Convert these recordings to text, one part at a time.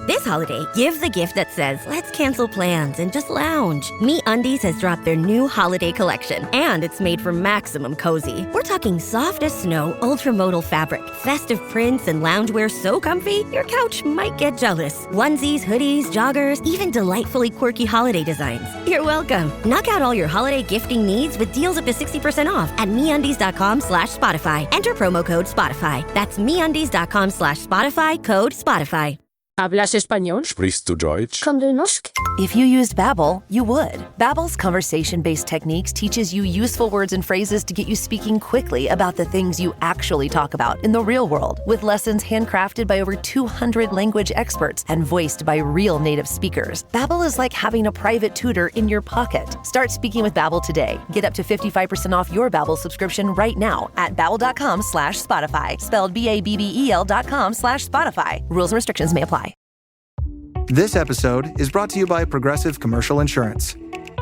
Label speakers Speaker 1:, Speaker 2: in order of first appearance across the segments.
Speaker 1: This holiday, give the gift that says, let's cancel plans and just lounge. MeUndies has dropped their new holiday collection, and it's made for maximum cozy. We're talking soft as snow, ultramodal fabric, festive prints, and loungewear so comfy, your couch might get jealous. Onesies, hoodies, joggers, even delightfully quirky holiday designs. You're welcome. Knock out all your holiday gifting needs with deals up to 60% off at MeUndies.com/Spotify. Enter promo code Spotify. That's MeUndies.com/Spotify, code Spotify.
Speaker 2: ¿Hablas español?
Speaker 3: Sprichst du Deutsch?
Speaker 4: Kan du norsk?
Speaker 5: If you used Babbel, you would. Babbel's conversation-based techniques teaches you useful words and phrases to get you speaking quickly about the things you actually talk about in the real world, with lessons handcrafted by over 200 language experts and voiced by real native speakers. Babbel is like having a private tutor in your pocket. Start speaking with Babbel today. Get up to 55% off your Babbel subscription right now at babbel.com/Spotify, spelled BABBEL.com/Spotify. Rules and restrictions may apply.
Speaker 6: This episode is brought to you by Progressive Commercial Insurance.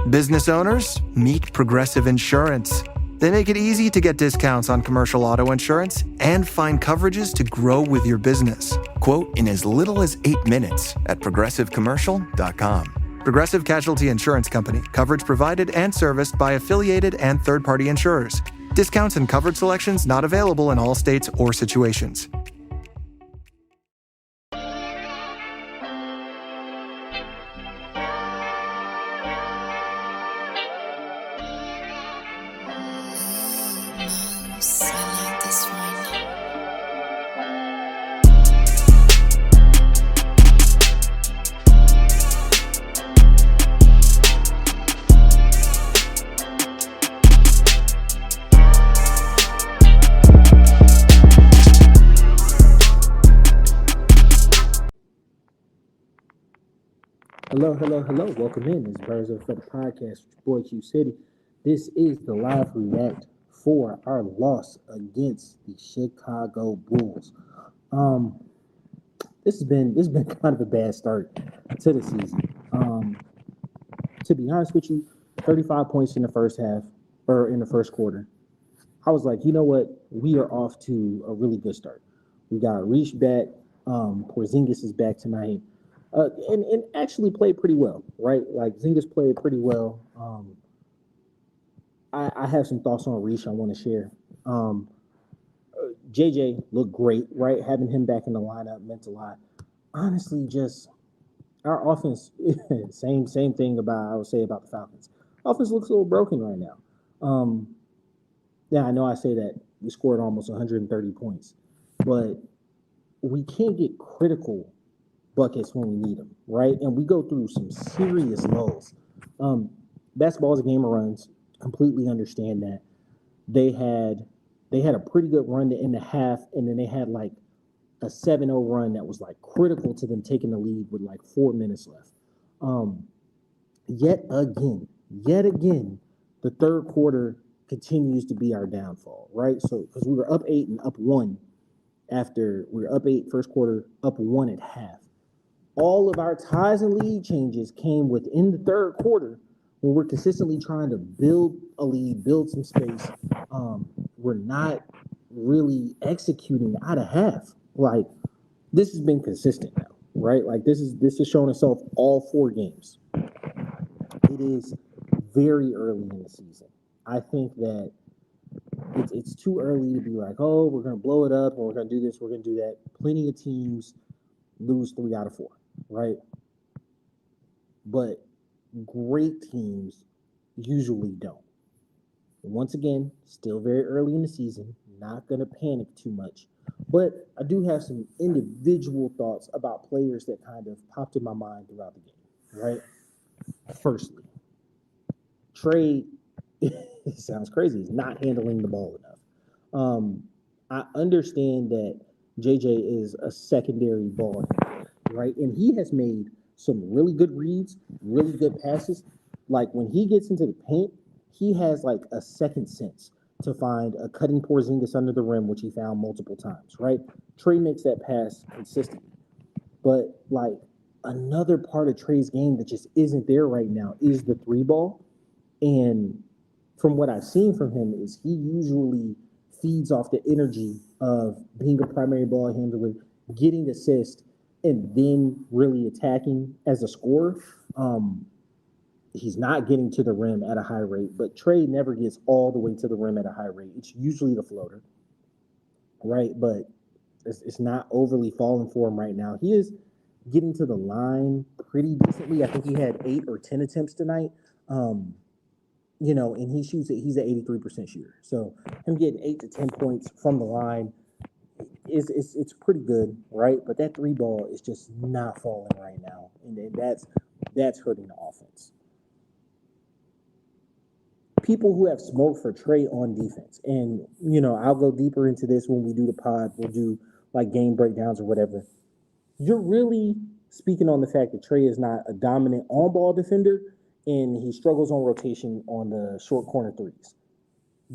Speaker 6: Business owners, meet Progressive Insurance. They make it easy to get discounts on commercial auto insurance and find coverages to grow with your business. Quote in as little as 8 minutes at progressivecommercial.com. Progressive Casualty Insurance Company. Coverage provided and serviced by affiliated and third-party insurers. Discounts and coverage selections not available in all states or situations.
Speaker 7: Hello. Welcome in. It's Birds of a Feather Podcast with your boy Q City. This is the live react for our loss against the Chicago Bulls. This has been kind of a bad start to the season. To be honest with you, 35 points in the first half or in the first quarter. I was like, you know what? We are off to a really good start. We got Reach back. Porzingis is back tonight. And actually played pretty well, right? Like, Zingas played pretty well. I have some thoughts on Reach I want to share. JJ looked great, right? Having him back in the lineup meant a lot. Honestly, just our offense, same thing I would say about the Falcons. Offense looks a little broken right now. Yeah, I know I say that we scored almost 130 points, but we can't get critical buckets when we need them, right? And we go through some serious lulls. Basketball is a game of runs. Completely understand that. They had a pretty good run to end the half, and then they had like a 7-0 run that was like critical to them taking the lead with like 4 minutes left. Yet again, the third quarter continues to be our downfall, right? So because we were up 8 and up 1 after we were up 8 first quarter, up 1 at half. All of our ties and lead changes came within the third quarter when we're consistently trying to build a lead, build some space. We're not really executing out of half. Like, this has been consistent now, right? Like, this is showing itself all 4 games. It is very early in the season. I think that it's too early to be like, oh, we're going to blow it up, or we're going to do this, we're going to do that. Plenty of teams lose 3 out of 4. Right? But great teams usually don't. Once again, still very early in the season, not going to panic too much. But I do have some individual thoughts about players that kind of popped in my mind throughout the game, right? Firstly, Trey, it sounds crazy, is not handling the ball enough. I understand that JJ is a secondary ball handler, right? And he has made some really good reads, really good passes. Like, when he gets into the paint, he has like a second sense to find a cutting Porzingis under the rim, which he found multiple times, right? Trey makes that pass consistently. But like, another part of Trey's game that just isn't there right now is the 3-ball. And from what I've seen from him is he usually feeds off the energy of being a primary ball handler, getting assists, and then really attacking as a scorer. He's not getting to the rim at a high rate, but Trae never gets all the way to the rim at a high rate. It's usually the floater, right? But it's not overly falling for him right now. He is getting to the line pretty decently. I think he had 8 or 10 attempts tonight. And he shoots it. He's an 83% shooter. So him getting 8 to 10 points from the line it's pretty good, right? But that 3 ball is just not falling right now, and that's hurting the offense. People who have smoke for Trae on defense, and I'll go deeper into this when we do the pod. We'll do like game breakdowns or whatever. You're really speaking on the fact that Trae is not a dominant on-ball defender, and he struggles on rotation on the short corner threes.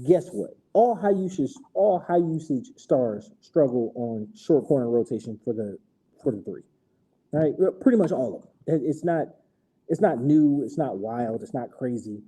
Speaker 7: Guess what? All high usage stars struggle on short corner rotation for the 3. Right? Pretty much all of them. It's not new. It's not wild. It's not crazy.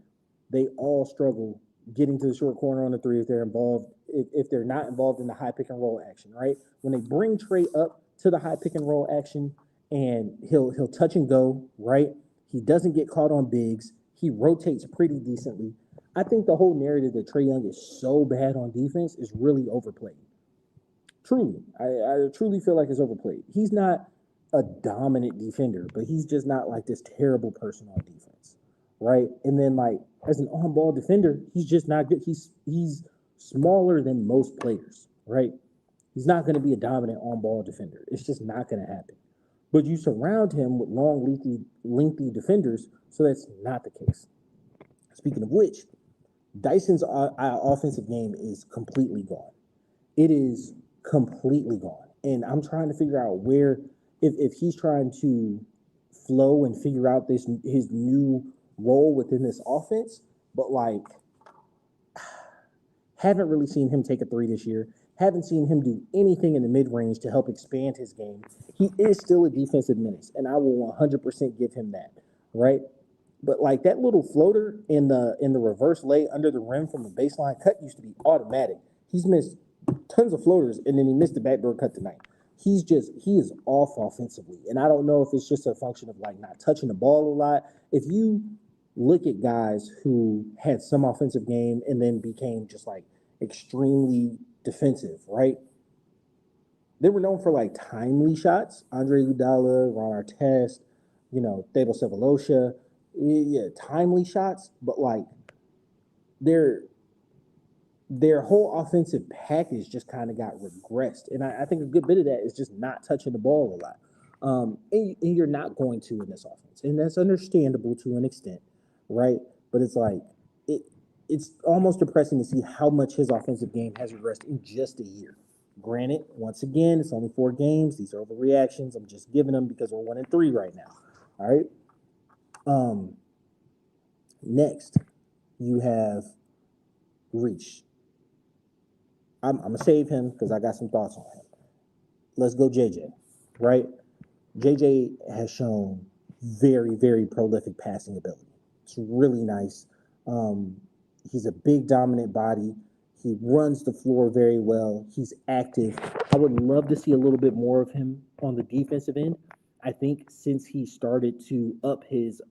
Speaker 7: They all struggle getting to the short corner on the 3 if they're involved. If they're not involved in the high pick and roll action, right? When they bring Trae up to the high pick and roll action, and he'll touch and go, right? He doesn't get caught on bigs. He rotates pretty decently. I think the whole narrative that Trae Young is so bad on defense is really overplayed. Truly. I truly feel like it's overplayed. He's not a dominant defender, but he's just not like this terrible person on defense, right? And then like as an on-ball defender, he's just not good. He's smaller than most players, right? He's not going to be a dominant on-ball defender. It's just not going to happen. But you surround him with long, lengthy defenders, so that's not the case. Speaking of which, Dyson's offensive game is completely gone. It is completely gone. And I'm trying to figure out where, if he's trying to flow and figure out his new role within this offense, but like, haven't really seen him take a 3 this year. Haven't seen him do anything in the mid-range to help expand his game. He is still a defensive menace, and I will 100% give him that, right? But like that little floater in the reverse lay under the rim from the baseline cut used to be automatic. He's missed tons of floaters, and then he missed the backdoor cut tonight. He is off offensively, and I don't know if it's just a function of like not touching the ball a lot. If you look at guys who had some offensive game and then became just like extremely defensive, right? They were known for like timely shots. Andre Iguodala, Ron Artest, Thabo Sefolosha. Yeah, timely shots, but like their whole offensive package just kind of got regressed. And I think a good bit of that is just not touching the ball a lot. And you're not going to in this offense. And that's understandable to an extent, right? But it's like it's almost depressing to see how much his offensive game has regressed in just a year. Granted, once again, it's only 4 games. These are overreactions. I'm just giving them because we're 1-3 right now. All right. Next, you have Reach. I'm going to save him because I got some thoughts on him. Let's go JJ, right? JJ has shown very, very prolific passing ability. It's really nice. He's a big, dominant body. He runs the floor very well. He's active. I would love to see a little bit more of him on the defensive end. I think since he started to up his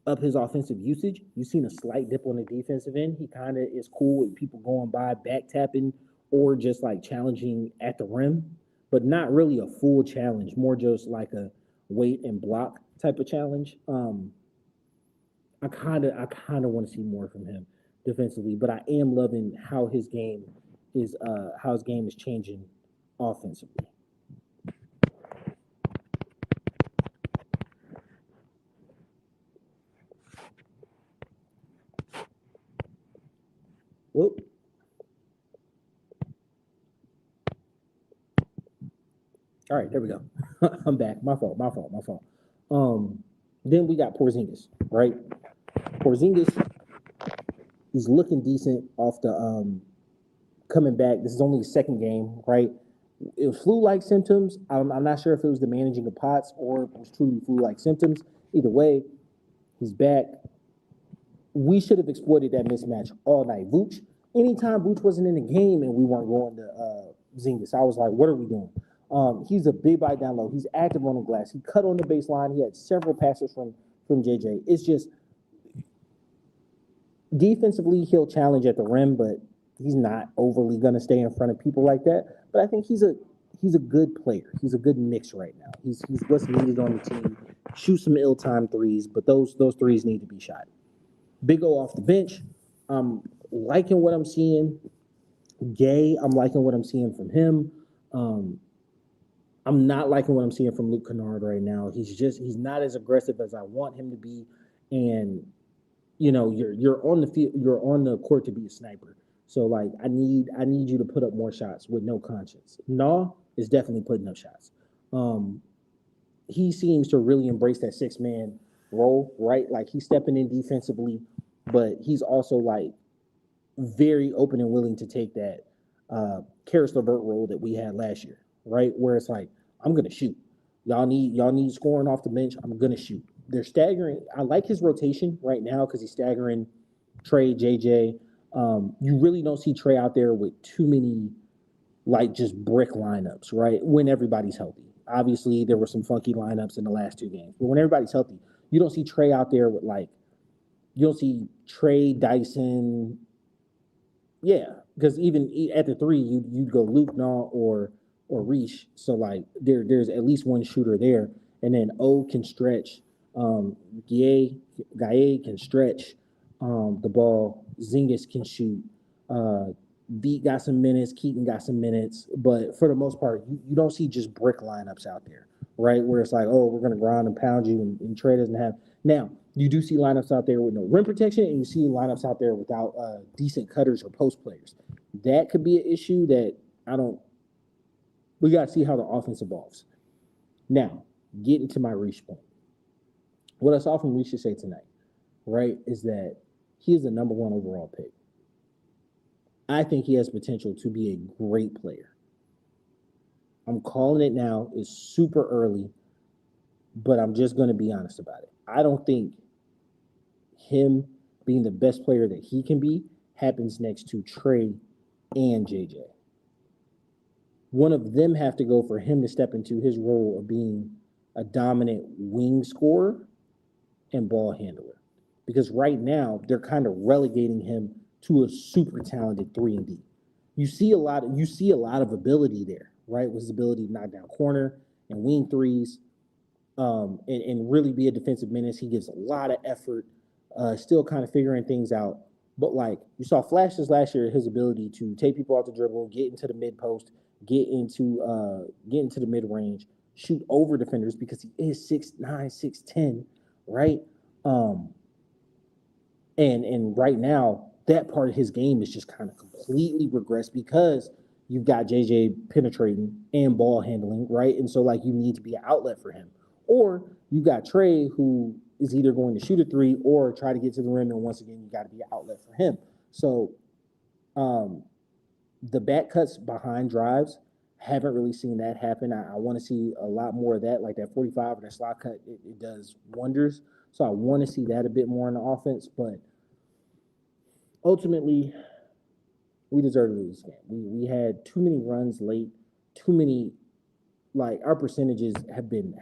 Speaker 7: offensive usage, you've seen a slight dip on the defensive end. He kind of is cool with people going by, back tapping, or just like challenging at the rim, but not really a full challenge, more just like a wait and block type of challenge. I kind of want to see more from him defensively, but I am loving how his game is changing offensively. Whoop. All right, there we go. I'm back. My fault. Then we got Porzingis, right? Porzingis, he's looking decent off the coming back. This is only his 2nd game, right? It was flu-like symptoms. I'm not sure if it was the managing of pots or it was truly flu-like symptoms. Either way, he's back. We should have exploited that mismatch all night. Vooch, anytime Vooch wasn't in the game and we weren't going to Zingis, I was like, what are we doing? He's a big body down low. He's active on the glass. He cut on the baseline. He had several passes from JJ. It's just defensively, he'll challenge at the rim, but he's not overly going to stay in front of people like that. But I think he's a good player. He's a good mix right now. He's what's needed on the team. Shoot some ill-timed threes, but those threes need to be shot. Big O off the bench. I'm liking what I'm seeing. Gay, I'm liking what I'm seeing from him. I'm not liking what I'm seeing from Luke Kennard right now. He's not as aggressive as I want him to be. And you're on the field, you're on the court to be a sniper. So like I need you to put up more shots with no conscience. No is definitely putting up shots. He seems to really embrace that 6-man role, right? Like he's stepping in defensively, but he's also like very open and willing to take that Karis LeVert role that we had last year, right? Where it's like, I'm gonna shoot. Y'all need scoring off the bench. I'm gonna shoot. They're staggering. I like his rotation right now because he's staggering Trey, JJ. You really don't see Trey out there with too many like just brick lineups, right? When everybody's healthy. Obviously, there were some funky lineups in the last 2 games, but when everybody's healthy, you don't see Trey out there with like, you don't see Trey, Dyson. Yeah, because even at the 3, you'd go Luke, Naw, or Reach. So like there's at least one shooter there, and then O can stretch. Gaye can stretch the ball. Zingas can shoot. Beat got some minutes. Keaton got some minutes. But for the most part, you don't see just brick lineups out there, right? Where it's like, oh, we're going to ground and pound you, and Trey doesn't have. Now, you do see lineups out there with no rim protection, and you see lineups out there without decent cutters or post players. That could be an issue that we got to see how the offense evolves. Now, getting to my Reach point. What I saw from Reach say tonight, right, is that he is the number 1 overall pick. I think he has potential to be a great player. I'm calling it now. It's super early, but I'm just going to be honest about it. I don't think him being the best player that he can be happens next to Trey and JJ. One of them have to go for him to step into his role of being a dominant wing scorer and ball handler. Because right now, they're kind of relegating him to a super talented 3-and-D. You see a lot of ability there, right? With his ability to knock down corner and wing threes, and really be a defensive menace. He gives a lot of effort, still kind of figuring things out. But like you saw flashes last year, his ability to take people off the dribble, get into the mid post, get into the mid range, shoot over defenders because he is 6'9", 6'10", right? And right now, that part of his game is just kind of completely regressed because you've got JJ penetrating and ball handling, right? And so, like, you need to be an outlet for him. Or you got Trey, who is either going to shoot a 3 or try to get to the rim, and once again, you got to be an outlet for him. So the back cuts behind drives, haven't really seen that happen. I want to see a lot more of that, like that 45 or that slot cut. It does wonders. So I want to see that a bit more in the offense, but ultimately, we deserve to lose this game. We had too many runs late, too many, like, our percentages have been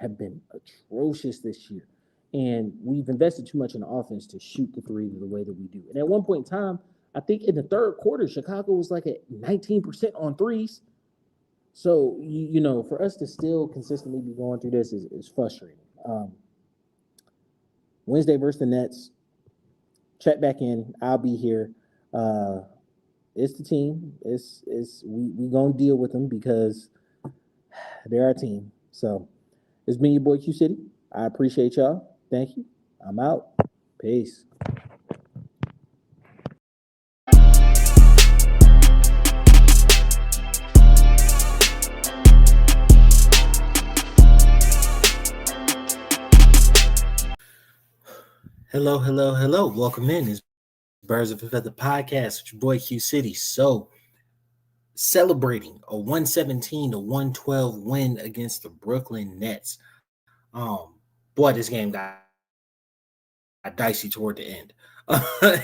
Speaker 7: atrocious this year. And we've invested too much in the offense to shoot the 3 the way that we do. And at one point in time, I think in the third quarter, Chicago was like at 19% on 3s. So, for us to still consistently be going through this is frustrating. Wednesday versus the Nets. Check back in. I'll be here. It's the team. We gonna deal with them because they're our team. So it's been your boy Q City. I appreciate y'all. Thank you. I'm out. Peace.
Speaker 2: Hello. Welcome in. It's Birds of a Feather podcast with your boy Q City. So, celebrating a 117-112 win against the Brooklyn Nets. Boy, this game got dicey toward the end.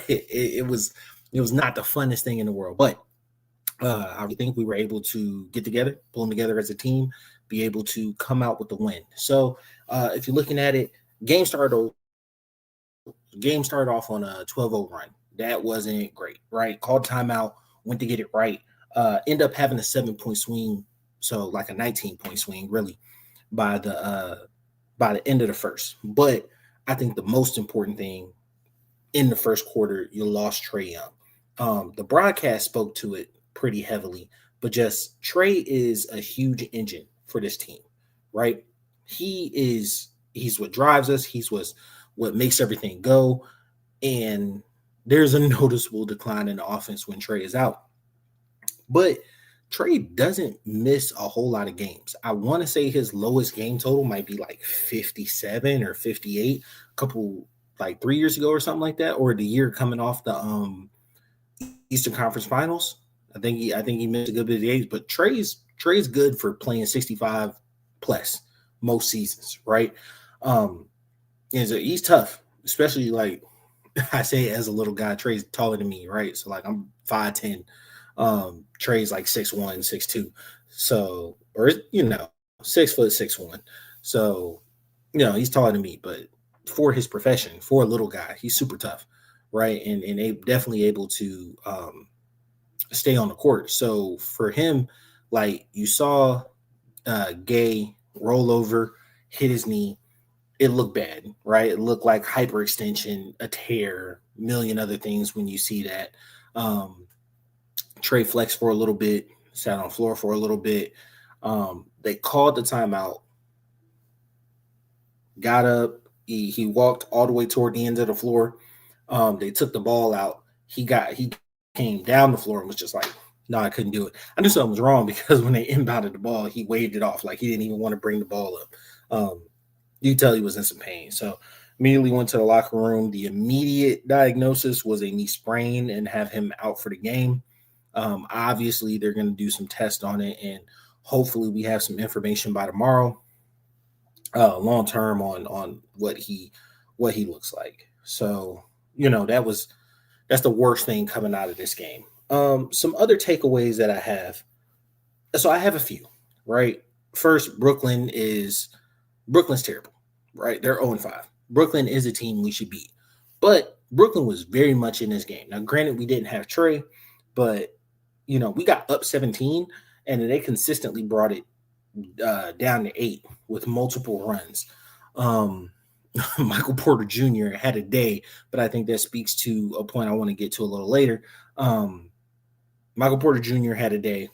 Speaker 2: It was not the funnest thing in the world, but I think we were able to get together, pull them together as a team, be able to come out with the win. So if you're looking at it, game started off on a 12-0 run. That wasn't great, right? Called timeout, went to get it right. End up having a 7-point swing, so like a 19-point swing, really, by the end of the first. But I think the most important thing in the first quarter, you lost Trae Young. The broadcast spoke to it pretty heavily, but just Trae is a huge engine for this team, right? He's what drives us. He's what makes everything go. And there's a noticeable decline in the offense when Trae is out. But Trae doesn't miss a whole lot of games. I want to say his lowest game total might be like 57 or 58, a couple like 3 years ago or something like that, or the year coming off the Eastern Conference Finals. I think he missed a good bit of days, but Trae's good for playing 65 plus most seasons, right? And so he's tough, especially like I say as a little guy. Trae's taller than me, right? So like I'm 5'10". Trae's like 6'1", 6'2". So, or 6 foot 6'1". So, he's taller than me, but for his profession, for a little guy, he's super tough, right? And definitely able to stay on the court. So for him, like you saw Gay roll over, hit his knee. It looked bad, right? It looked like hyperextension, a tear, million other things when you see that. Trae flexed for a little bit, sat on the floor for a little bit. They called the timeout, got up. He walked all the way toward the end of the floor. They took the ball out. He came down the floor and was just like, no, I couldn't do it. I knew something was wrong because when they inbounded the ball, he waved it off. Like he didn't even want to bring the ball up. You could tell he was in some pain. So immediately went to the locker room. The immediate diagnosis was a knee sprain and have him out for the game. Obviously, they're going to do some tests on it, and hopefully we have some information by tomorrow, long term on what he looks like. So, that's the worst thing coming out of this game. Some other takeaways that I have. So I have a few, right? First, Brooklyn's terrible, right? They're 0-5. Brooklyn is a team we should beat. But Brooklyn was very much in this game. Now, granted, we didn't have Trae, but, we got up 17, and they consistently brought it down to 8 with multiple runs. Michael Porter Jr. had a day, but I think that speaks to a point I want to get to a little later. Michael Porter Jr. had a day.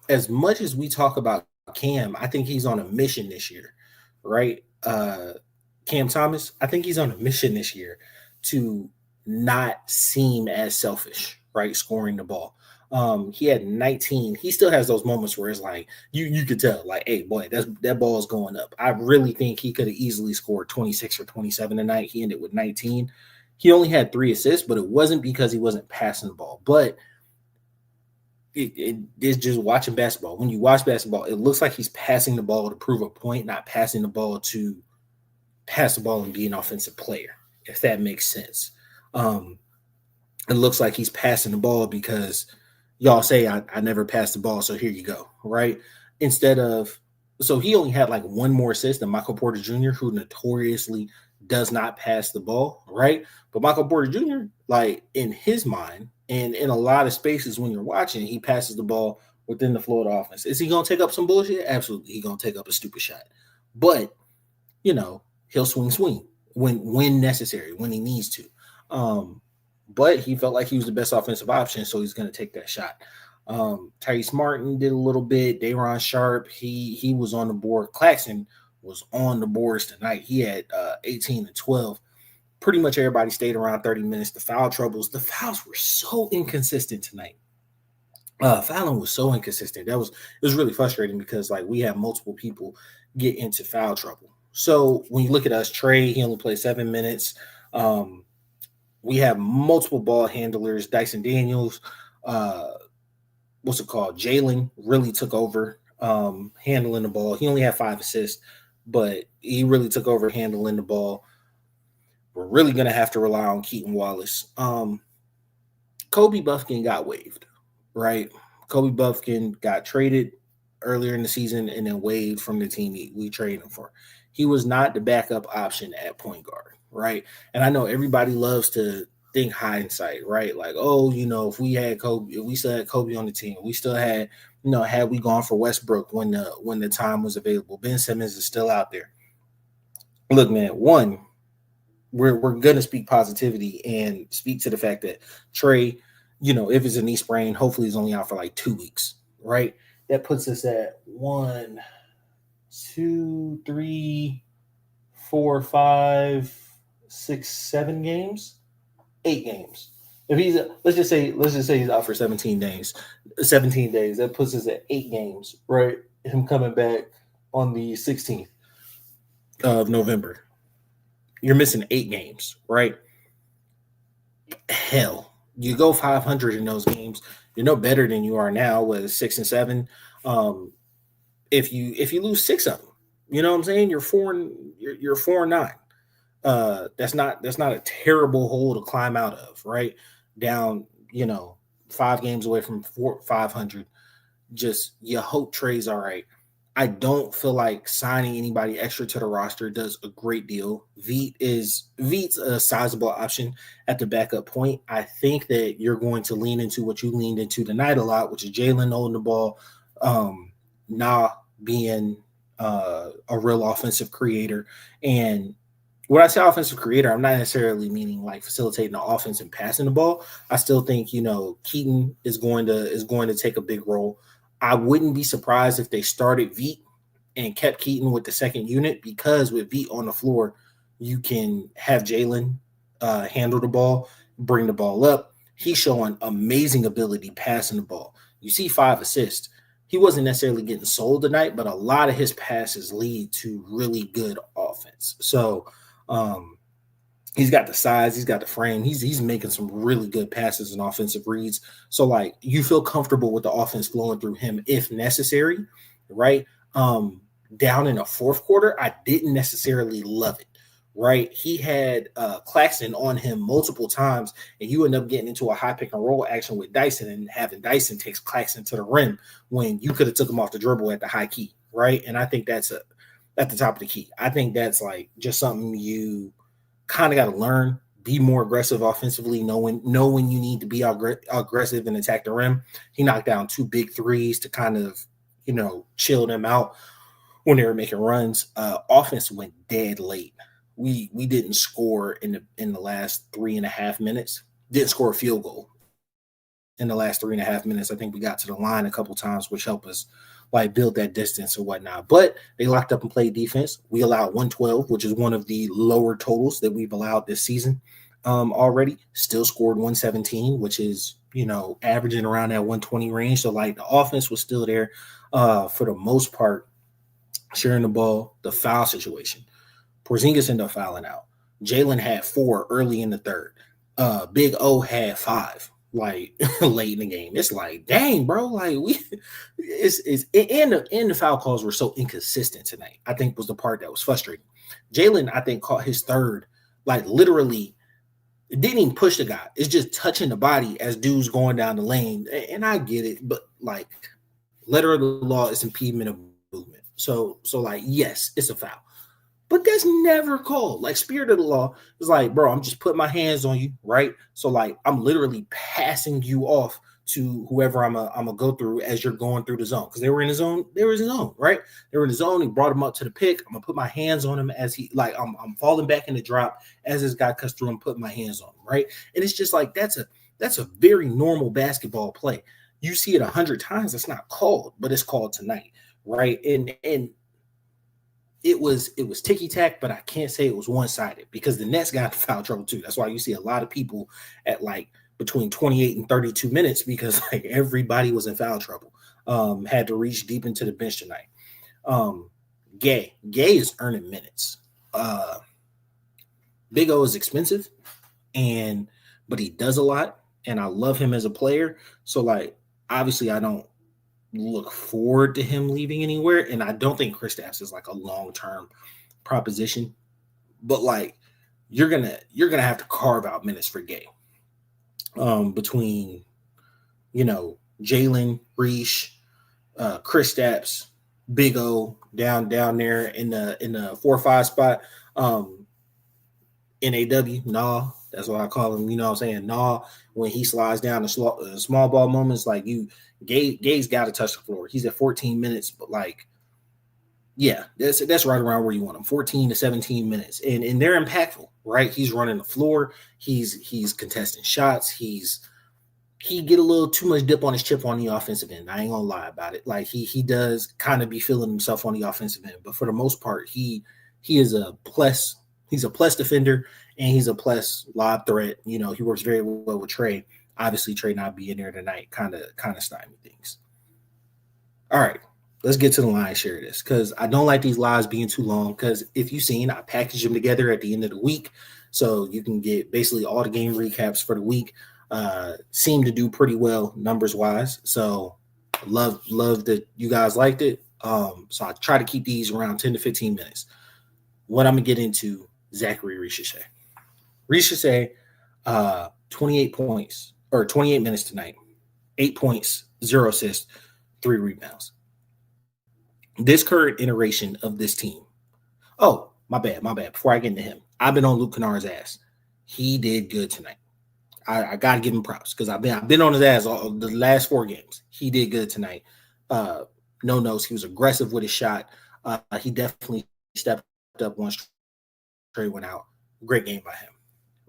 Speaker 2: As much as we talk about Cam, I think he's on a mission this year, right? Cam Thomas, I think he's on a mission this year to not seem as selfish, right? Scoring the ball. He had 19. He still has those moments where it's like you could tell, like, hey, boy, that ball is going up. I really think he could have easily scored 26 or 27 tonight. He ended with 19. He only had 3 assists, but it wasn't because he wasn't passing the ball. But it's just watching basketball. When you watch basketball, it looks like he's passing the ball to prove a point, not passing the ball to pass the ball and be an offensive player, if that makes sense. It looks like he's passing the ball because y'all say I never passed the ball, so here you go, right? Instead of – so he only had like one more assist than Michael Porter Jr., who notoriously does not pass the ball, right? But Michael Porter Jr., like in his mind and in a lot of spaces when you're watching, he passes the ball within the flow of the offense. Is he going to take up some bullshit? Absolutely. He's going to take up a stupid shot. But, he'll swing when necessary, when he needs to. But he felt like he was the best offensive option, so he's going to take that shot. Tyrese Martin did a little bit. Day'Ron Sharpe, he was on the board. Claxton was on the boards tonight. He had 18 and 12. Pretty much everybody stayed around 30 minutes. The fouls were so inconsistent tonight. Fouling was so inconsistent. It was really frustrating because like we have multiple people get into foul trouble. So when you look at us, Trae, he only played 7 minutes. We have multiple ball handlers. Dyson Daniels, Jalen really took over handling the ball. He only had 5 assists, but he really took over handling the ball. We're really going to have to rely on Keaton Wallace. Kobe Buffkin got waived, right? Kobe Buffkin got traded earlier in the season and then waived from the team we traded him for. He was not the backup option at point guard, right? And I know everybody loves to think hindsight, right? Like, oh, if we had Kobe, if we still had Kobe on the team, we still had, had we gone for Westbrook when the time was available, Ben Simmons is still out there. Look, man, one, we're gonna speak positivity and speak to the fact that Trey, if it's a knee sprain, hopefully he's only out for like 2 weeks, right? That puts us at 1, 2, 3, 4, 5, 6, 7 games, 8 games. If he's let's just say he's out for 17 days. That puts us at 8 games, right? Him coming back on the 16th of November. You're missing 8 games, right? Hell, you go 500 in those games. You're no better than you are now with 6 and 7. If you lose 6 of them, you know what I'm saying? You're 4-9. That's not a terrible hole to climb out of, right? Down, 5 games away from 500. Just you hope Trey's all right. I don't feel like signing anybody extra to the roster does a great deal. Veet's a sizable option at the backup point. I think that you're going to lean into what you leaned into tonight a lot, which is Jalen holding the ball, being a real offensive creator. And when I say offensive creator, I'm not necessarily meaning like facilitating the offense and passing the ball. I still think, Keaton is going to take a big role. I wouldn't be surprised if they started Veet and kept Keaton with the second unit, because with Veet on the floor, you can have Jalen handle the ball, bring the ball up. He's showing amazing ability passing the ball. You see 5 assists. He wasn't necessarily getting sold tonight, but a lot of his passes lead to really good offense. So he's got the size, he's got the frame, he's making some really good passes and offensive reads. So like you feel comfortable with the offense flowing through him if necessary, right? Down in the fourth quarter, I didn't necessarily love it, right? He had Claxton on him multiple times, and you end up getting into a high pick and roll action with Dyson and having Dyson takes Claxton to the rim when you could have took him off the dribble at the high key, right? And I think that's at the top of the key. I think that's like just something you kind of got to learn. Be more aggressive offensively, know when you need to be aggressive and attack the rim. He knocked down 2 big threes to kind of, chill them out when they were making runs. Offense went dead late. We didn't score in the last 3.5 minutes. Didn't score a field goal in the last 3.5 minutes. I think we got to the line a couple times, which helped us like build that distance or whatnot. But they locked up and played defense. We allowed 112, which is one of the lower totals that we've allowed this season already. Still scored 117, which is, averaging around that 120 range. So like the offense was still there for the most part, sharing the ball. The foul situation, Porzingis ended up fouling out. Jalen had 4 early in the third. Big O had 5. Like late in the game. It's like, dang, bro, like the foul calls were so inconsistent tonight. I think was the part that was frustrating. Jalen, I think, caught his third, like literally didn't even push the guy. It's just touching the body as dude's going down the lane. And I get it, but like letter of the law is impediment of movement. So like, yes, it's a foul. But that's never called. Like, spirit of the law is like, bro, I'm just putting my hands on you, right? So, like, I'm literally passing you off to whoever I'm gonna go through as you're going through the zone. Because they were in the zone, right? They were in the zone. He brought him up to the pick. I'm gonna put my hands on him as he, like, I'm falling back in the drop as this guy cuts through and putting my hands on him, right? And it's just like, that's a very normal basketball play. You see it 100 times, it's not called, but it's called tonight, right? And it was ticky-tack, but I can't say it was one-sided because the Nets got in foul trouble too. That's why you see a lot of people at like between 28 and 32 minutes because like everybody was in foul trouble. Had to reach deep into the bench tonight. Gay is earning minutes. Big O is expensive, but he does a lot, and I love him as a player. So like, obviously I don't look forward to him leaving anywhere, and I don't think Kristaps is like a long-term proposition, but like you're gonna have to carve out minutes for Gay between Jalen, Reese, Kristaps, Big O down there in the 4-5 spot. NAW, Nah, that's what I call him. You know what I'm saying? Nah, when he slides down the small ball moments, like Gay's got to touch the floor. He's at 14 minutes, but like, yeah, that's right around where you want him, 14 to 17 minutes, and they're impactful, right? He's running the floor, he's contesting shots, he get a little too much dip on his chip on the offensive end. I ain't gonna lie about it. Like he does kind of be feeling himself on the offensive end, but for the most part, he is a plus. He's a plus defender and he's a plus lob threat. You know, he works very well with Trey. Obviously, Trey not being there tonight kind of stymie things. All right, let's get to the lion's share of this because I don't like these lives being too long. Because if you've seen, I package them together at the end of the week so you can get basically all the game recaps for the week. Seem to do pretty well numbers wise. So love that you guys liked it. So I try to keep these around 10 to 15 minutes. What I'm gonna get into, Zachary Richausset. Richausset, 28 points or 28 minutes tonight, 8 points, 0 assists, 3 rebounds. This current iteration of this team. Oh, my bad. Before I get into him, I've been on Luke Kennard's ass. He did good tonight. I got to give him props because I've been on his ass all the last 4 games. He did good tonight. No notes. He was aggressive with his shot. He definitely stepped up once Trey went out. Great game by him.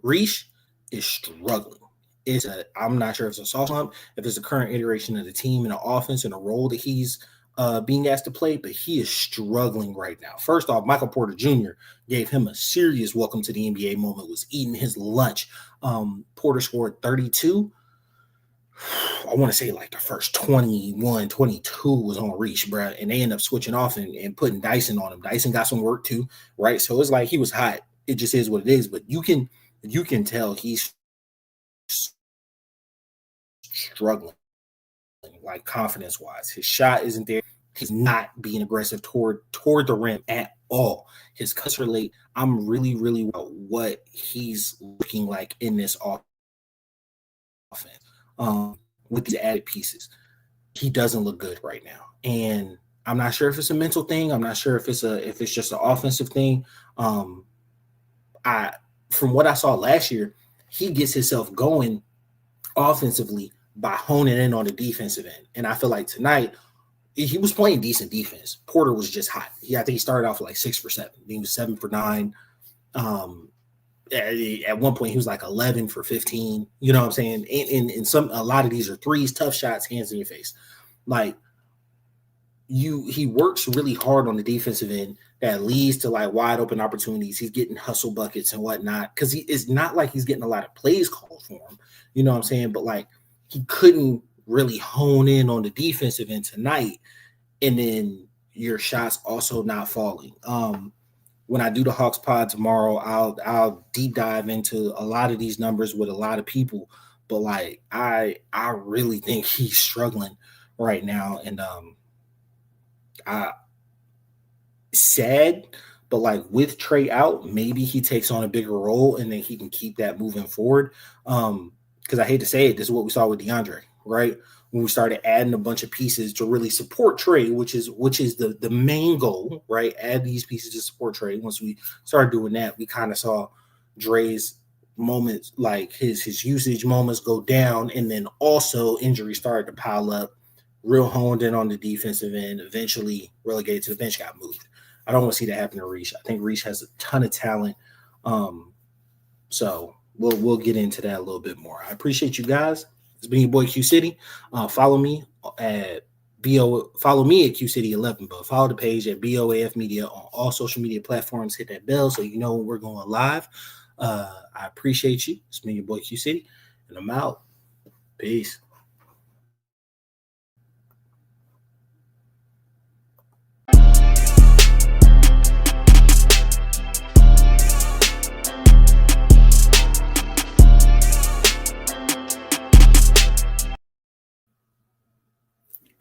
Speaker 2: Reese is struggling. I'm not sure if it's a soft slump, if it's a current iteration of the team and the offense and the role that he's being asked to play, but he is struggling right now. First off, Michael Porter Jr. gave him a serious welcome to the NBA moment, was eating his lunch. Porter scored 32. I want to say like the first 21, 22 was on Reese, bro, and they end up switching off and putting Dyson on him. Dyson got some work too, right? So it's like he was hot. It just is what it is, but you can tell he's struggling, like confidence-wise. His shot isn't there. He's not being aggressive toward the rim at all. His cuts are late. I'm really, really about what he's looking like in this offense. With these added pieces, he doesn't look good right now, and I'm not sure if it's a mental thing. I'm not sure if it's just an offensive thing. From what I saw last year, he gets himself going offensively by honing in on the defensive end, and I feel like tonight he was playing decent defense. Porter was just hot. I think he started off like 6 for 7. He was 7 for 9. At one point he was like 11 for 15. You know what I'm saying? And a lot of these are threes, tough shots, hands in your face. Like he works really hard on the defensive end that leads to like wide open opportunities. He's getting hustle buckets and whatnot because it's not like he's getting a lot of plays called for him. You know what I'm saying? But like he couldn't really hone in on the defensive end tonight, and then your shots also not falling. When I do the Hawks pod tomorrow, I'll deep dive into a lot of these numbers with a lot of people. But like I really think he's struggling right now, and sad. But like with Trey out, maybe he takes on a bigger role, and then he can keep that moving forward. Because I hate to say it, this is what we saw with DeAndre, right? When we started adding a bunch of pieces to really support Trey, which is the main goal, right? Add these pieces to support Trey. Once we started doing that, we kind of saw Dre's moments, like his usage moments go down, and then also injuries started to pile up. Real honed in on the defensive end, eventually relegated to the bench, got moved. I don't want to see that happen to Reese. I think Reese has a ton of talent. So we'll get into that a little bit more. I appreciate you guys. It's been your boy Q City. Follow me at Q City 11, but follow the page at BOAF Media on all social media platforms. Hit that bell so you know when we're going live. I appreciate you. It's been your boy Q City, and I'm out. Peace.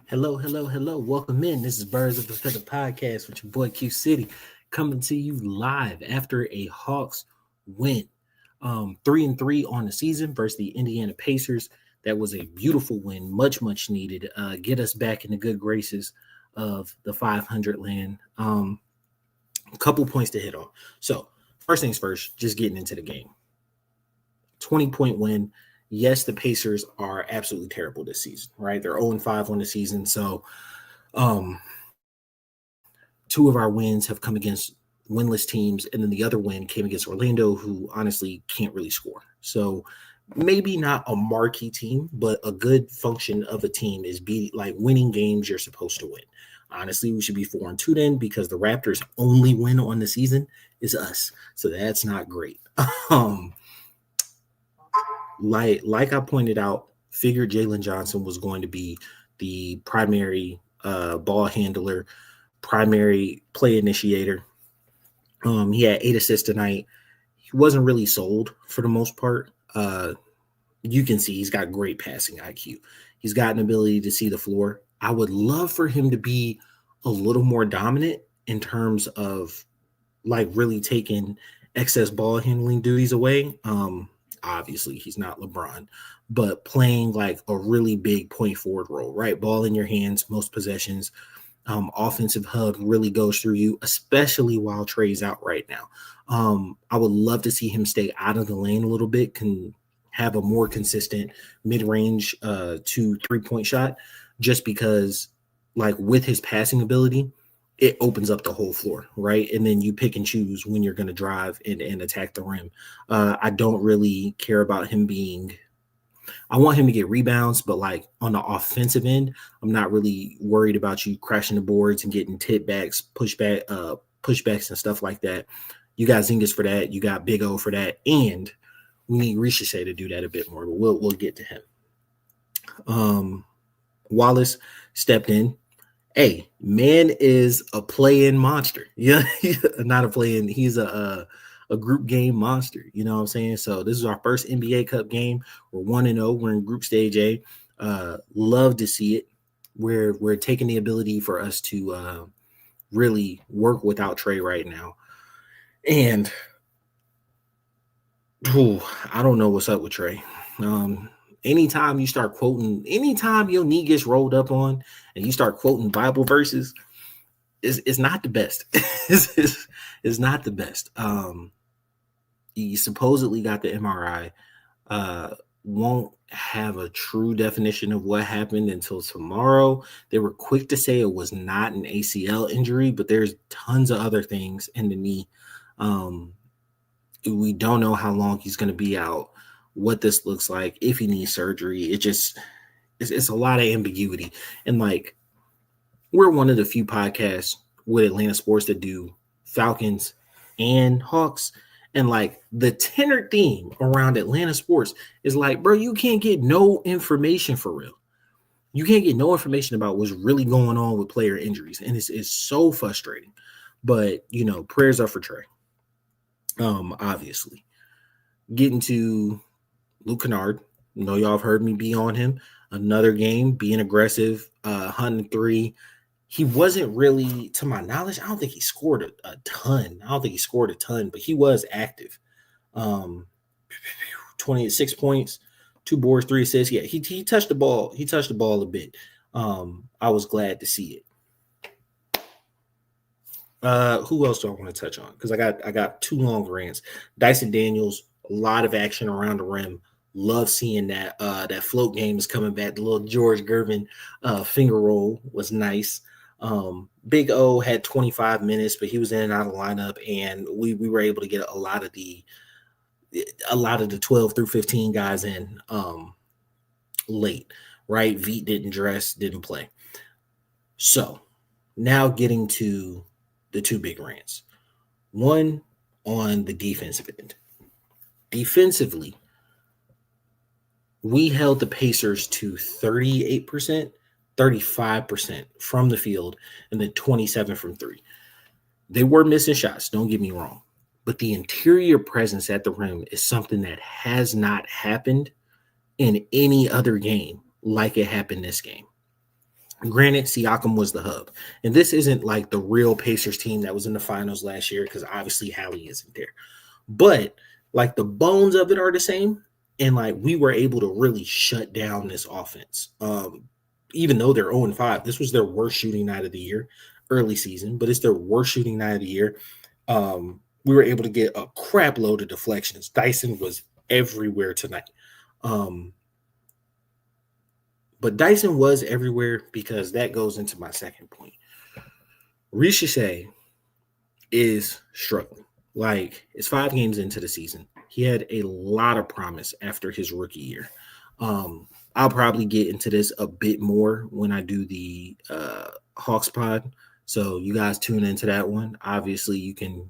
Speaker 2: Hello. Welcome in. This is Birds of the Feather Podcast with your boy Q City, coming to you live after a Hawks win. 3-3 on the season versus the Indiana Pacers. That was a beautiful win, much, much needed. Get us back in the good graces of the 500 land. A couple points to hit on. So first things first, just getting into the game. 20-point win. Yes, the Pacers are absolutely terrible this season, right? They're 0-5 on the season. So two of our wins have come against winless teams, and then the other win came against Orlando, who honestly can't really score. So maybe not a marquee team, but a good function of a team is winning games you're supposed to win. Honestly, we should be 4-2 then, because the Raptors' only win on the season is us. So that's not great. Like I pointed out, figured Jalen Johnson was going to be the primary ball handler, primary play initiator. He had 8 assists tonight. He wasn't really sold for the most part. You can see he's got great passing IQ. He's got an ability to see the floor. I would love for him to be a little more dominant in terms of really taking excess ball handling duties away. Obviously, he's not LeBron, but playing a really big point forward role, right? Ball in your hands, most possessions. Offensive hub really goes through you, especially while Trey's out right now. I would love to see him stay out of the lane a little bit, can have a more consistent mid-range 2-3-point shot, just because with his passing ability, it opens up the whole floor, right? And then you pick and choose when you're going to drive and attack the rim. I don't really care about him I want him to get rebounds, but on the offensive end, I'm not really worried about you crashing the boards and getting tip backs, pushbacks and stuff like that. You got Zingas for that. You got Big O for that. And we need Ricochet to do that a bit more, but we'll get to him. Wallace stepped in. Hey, man is a play-in monster. Yeah, not a play-in. He's a group game monster. You know what I'm saying? So this is our first NBA Cup game. We're 1-0. We're in group stage A. Love to see it. We're taking the ability for us to really work without Trey right now. And I don't know what's up with Trey. Anytime you start quoting, anytime your knee gets rolled up on and you start quoting Bible verses, it's not the best. It's not the best. He supposedly got the MRI. Won't have a true definition of what happened until tomorrow. They were quick to say it was not an ACL injury, but there's tons of other things in the knee. We don't know how long he's going to be out, what this looks like, if he needs surgery. It's a lot of ambiguity. And we're one of the few podcasts with Atlanta sports that do Falcons and Hawks. And the tenor theme around Atlanta sports is bro, you can't get no information for real. You can't get no information about what's really going on with player injuries. And it's so frustrating. But, prayers are for Trey. Obviously. Getting to Luke Kennard. Y'all have heard me be on him. Another game, being aggressive, hunting 3. He wasn't really, to my knowledge, I don't think he scored a ton. But he was active. 26 points, 2 boards, 3 assists. Yeah, he touched the ball. He touched the ball a bit. I was glad to see it. Who else do I want to touch on? Because I got 2 long rants. Dyson Daniels, a lot of action around the rim. Love seeing that. That float game is coming back. The little George Gervin finger roll was nice. Big O had 25 minutes, but he was in and out of the lineup, and we were able to get a lot of the 12 through 15 guys in late, right? Veet didn't play. So now getting to the 2 big rants. One on the defensive end. Defensively, we held the Pacers to 38%, 35% from the field, and then 27 from 3. They were missing shots, don't get me wrong, but the interior presence at the rim is something that has not happened in any other game like it happened this game. Granted, Siakam was the hub, and this isn't the real Pacers team that was in the finals last year, because obviously Hallie isn't there, but the bones of it are the same, And like we were able to really shut down this offense. Even though they're 0-5, this was their worst shooting night of the year, early season, but it's their worst shooting night of the year. We were able to get a crap load of deflections. Dyson was everywhere tonight. But Dyson was everywhere because that goes into my second point. Riche is struggling. Like, it's 5 games into the season. He had a lot of promise after his rookie year. I'll probably get into this a bit more when I do the Hawks pod. So you guys tune into that one. Obviously, you can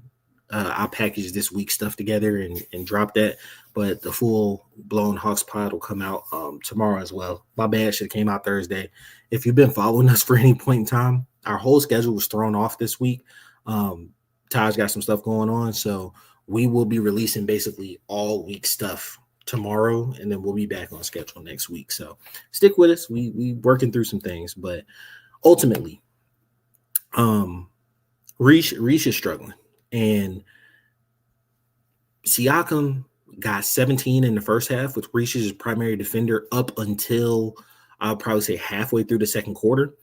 Speaker 2: I'll package this week's stuff together and drop that. But the full-blown Hawks pod will come out tomorrow as well. My bad, should have came out Thursday. If you've been following us for any point in time, our whole schedule was thrown off this week. Ty's got some stuff going on, so we will be releasing basically all week stuff tomorrow, and then we'll be back on schedule next week. So stick with us. We working through some things, but ultimately, Riche is struggling, and Siakam got 17 in the first half with Riche as primary defender up until I'll probably say halfway through the second quarter.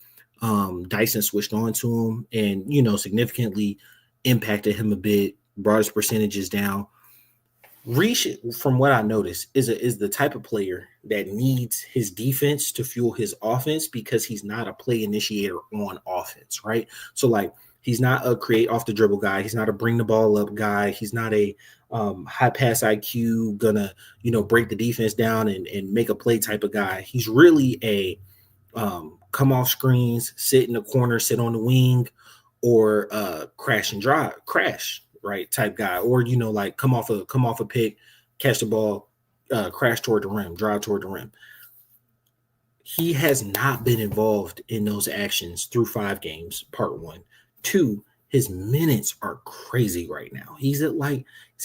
Speaker 2: Dyson switched on to him and, significantly impacted him a bit, brought his percentages down. Riche, from what I noticed, is the type of player that needs his defense to fuel his offense because he's not a play initiator on offense, right? So, like, he's not a create off the dribble guy. He's not a bring the ball up guy. He's not a high pass IQ, gonna, break the defense down and make a play type of guy. He's really a come off screens, sit in the corner, sit on the wing, or crash, right, type guy. Or, like come off a pick, catch the ball, crash toward the rim, drive toward the rim. He has not been involved in those actions through 5 games, part 1. 2, his minutes are crazy right now. He's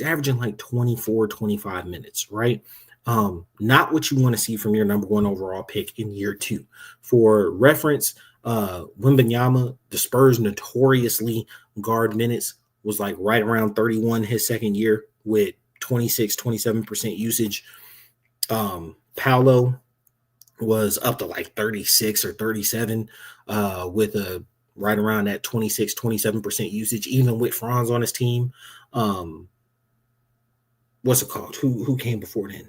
Speaker 2: averaging like 24, 25 minutes, right? Not what you want to see from your number 1 overall pick in year 2. For reference, Wembanyama, the Spurs notoriously guard minutes, was like right around 31 his second year with 27% usage. Paolo was up to like 36 or 37 with a right around that 27% usage, even with Franz on his team. What's it called? Who came before then?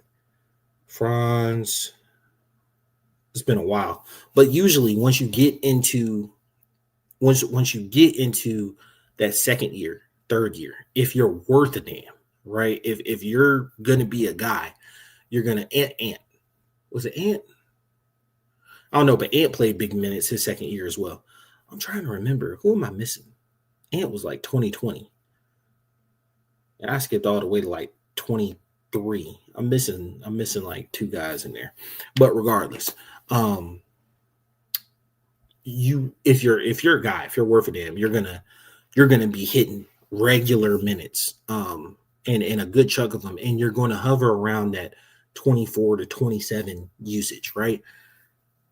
Speaker 2: Franz. It's been a while. But usually once you get into that second year, third year, if you're worth a damn, right? If you're gonna be a guy, you're gonna Ant. Was it Ant? I don't know, but Ant played big minutes his second year as well. I'm trying to remember. Who am I missing? Ant was like 2020. And I skipped all the way to like 23. I'm missing like 2 guys in there. But regardless, if you're a guy, if you're worth a damn, you're gonna be hitting regular minutes, and a good chunk of them, and you're going to hover around that 24 to 27 usage, right?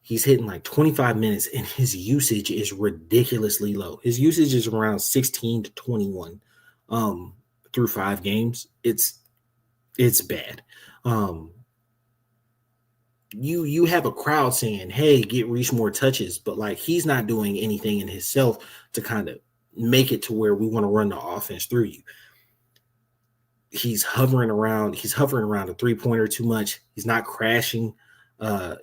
Speaker 2: He's hitting like 25 minutes, and his usage is ridiculously low. His usage is around 16 to 21 through 5 games. It's bad. You have a crowd saying, hey, get Riche more touches, but like he's not doing anything in himself to kind of make it to where we want to run the offense through you. He's hovering around the 3-pointer too much. He's not crashing.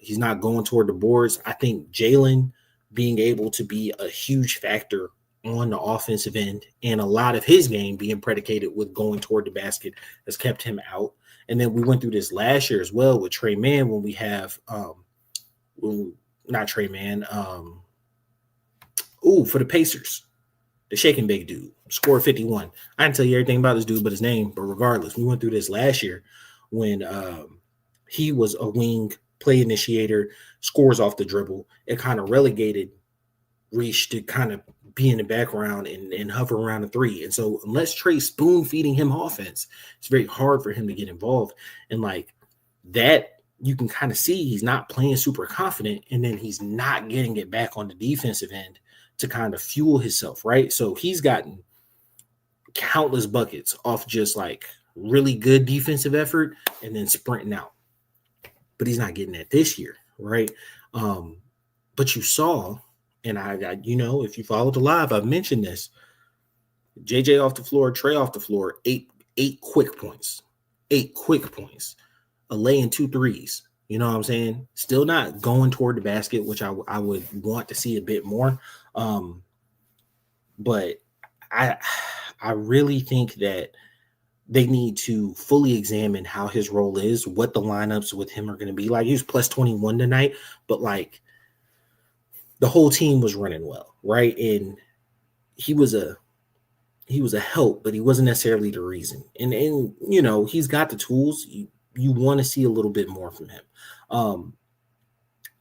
Speaker 2: He's not going toward the boards. I think Jalen being able to be a huge factor on the offensive end and a lot of his game being predicated with going toward the basket has kept him out. And then we went through this last year as well with Trey Mann when we have not Trey Mann, for the Pacers, the shake and bake dude, scored 51. I didn't tell you everything about this dude but his name, but regardless, we went through this last year when he was a wing play initiator, scores off the dribble. It kind of relegated Riche to kind of be in the background and hover around the 3. And so unless Trey's spoon feeding him offense, it's very hard for him to get involved. And like that, you can kind of see he's not playing super confident, and then he's not getting it back on the defensive end to kind of fuel himself, right? So he's gotten countless buckets off just like really good defensive effort and then sprinting out. but he's not getting that this year, right? But you saw, and I if you followed the live, I've mentioned this. JJ off the floor, Trey off the floor, eight quick points, a lay and 2 threes. You know what I'm saying? Still not going toward the basket, which I would want to see a bit more. But I really think that they need to fully examine how his role is, what the lineups with him are going to be like. He was plus 21 tonight, but like the whole team was running well, right? And he was a help, but he wasn't necessarily the reason. And he's got the tools. You want to see a little bit more from him.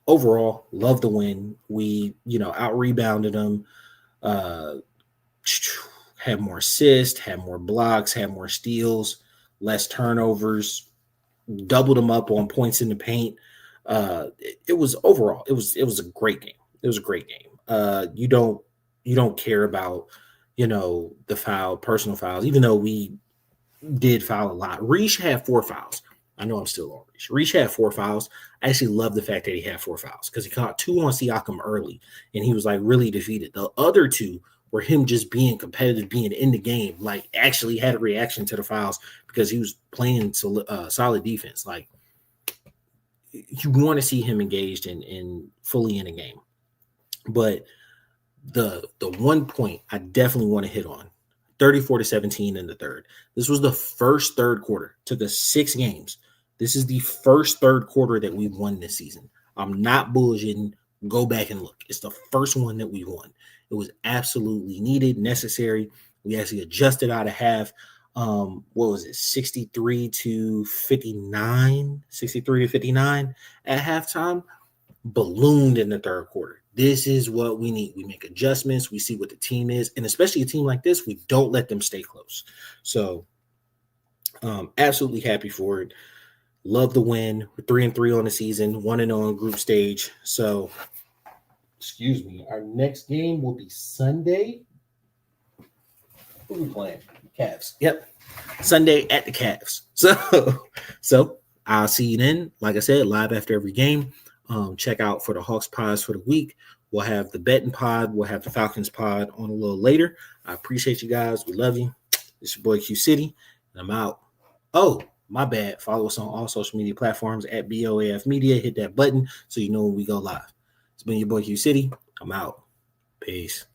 Speaker 2: Overall, love the win. We, out rebounded them, had more assists, had more blocks, had more steals, less turnovers, doubled them up on points in the paint. It was a great game. It was a great game. You don't care about, the personal fouls, even though we did foul a lot. Reach had 4 fouls. I know I'm still on Reach. Reach had 4 fouls. I actually love the fact that he had 4 fouls because he caught 2 on Siakam early, and he was like really defeated. The other 2 were him just being competitive, being in the game, like actually had a reaction to the fouls because he was playing solid defense. Like you want to see him engaged and fully in a game. But the one point I definitely want to hit on, 34-17 in the third. This was the first third quarter. Took us 6 games. This is the first third quarter that we've won this season. I'm not bullshitting. Go back and look. It's the first one that we won. It was absolutely needed, necessary. We actually adjusted out of half. What was it? 63-59 at halftime. Ballooned in the third quarter. This is what we need. We make adjustments. We see what the team is. And especially a team like this, we don't let them stay close. So absolutely happy for it. Love the win. We're 3-3 on the season, 1-0 on group stage. So, excuse me, our next game will be Sunday. Who are we playing? Cavs. Yep. Sunday at the Cavs. So I'll see you then. Like I said, live after every game. Check out for the Hawks pods for the week. We'll have the betting pod. We'll have the Falcons pod on a little later. I appreciate you guys. We love you. It's your boy Q City, and I'm out. Oh, my bad. Follow us on all social media platforms at BOAF Media. Hit that button so you know when we go live. It's been your boy Q City. I'm out. Peace.